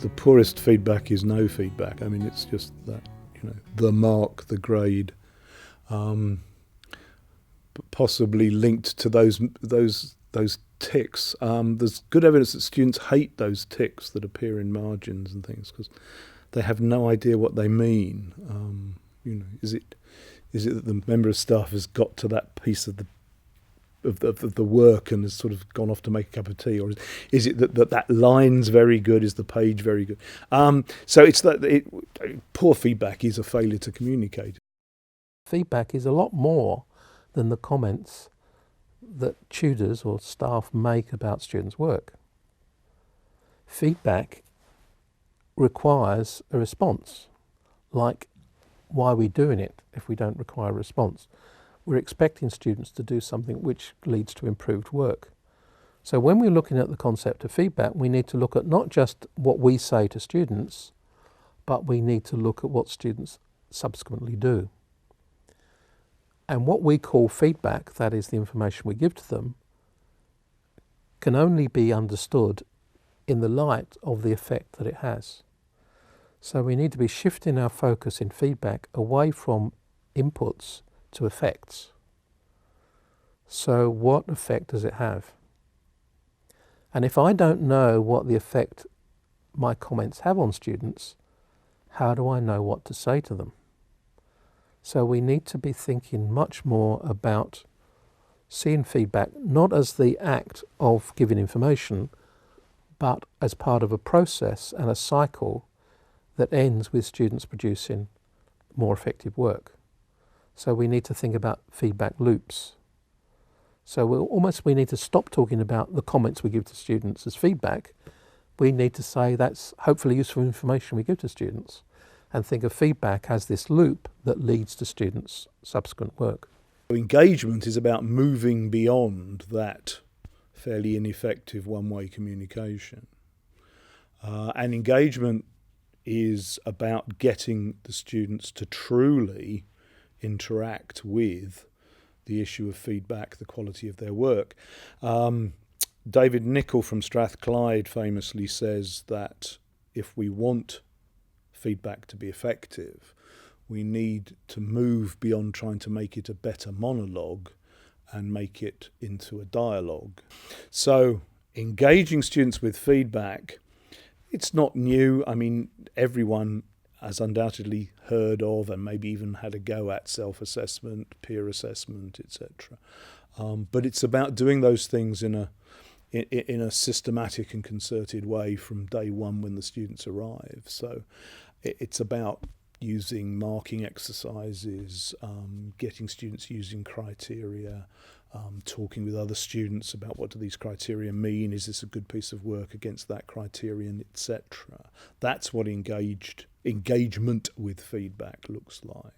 the poorest feedback is no feedback. I mean, it's just that, the mark, the grade, possibly linked to those ticks. There's good evidence that students hate those ticks that appear in margins and things because they have no idea what they mean. Is it that the member of staff has got to that piece of the work and has sort of gone off to make a cup of tea, or is it that line's very good, is the page very good? So it's poor feedback is a failure to communicate. Feedback is a lot more than the comments that tutors or staff make about students' work. Feedback requires a response, like why are we doing it if we don't require a response? We're expecting students to do something which leads to improved work. So when we're looking at the concept of feedback, we need to look at not just what we say to students, but we need to look at what students subsequently do. And what we call feedback, that is the information we give to them, can only be understood in the light of the effect that it has. So we need to be shifting our focus in feedback away from inputs to effects. So what effect does it have? And if I don't know what the effect my comments have on students, how do I know what to say to them? So we need to be thinking much more about seeing feedback not as the act of giving information, but as part of a process and a cycle that ends with students producing more effective work. So we need to think about feedback loops. So we need to stop talking about the comments we give to students as feedback. We need to say that's hopefully useful information we give to students, and think of feedback as this loop that leads to students' subsequent work. Engagement is about moving beyond that fairly ineffective one-way communication. And engagement is about getting the students to truly interact with the issue of feedback, the quality of their work. David Nicol from Strathclyde famously says that if we want feedback to be effective, we need to move beyond trying to make it a better monologue and make it into a dialogue. So engaging students with feedback, it's not new. I mean, everyone has undoubtedly heard of and maybe even had a go at self-assessment, peer assessment, etc. But it's about doing those things in a systematic and concerted way from day one when the students arrive. So it's about using marking exercises, getting students using criteria, talking with other students about what do these criteria mean, is this a good piece of work against that criterion, etc. That's what engagement with feedback looks like.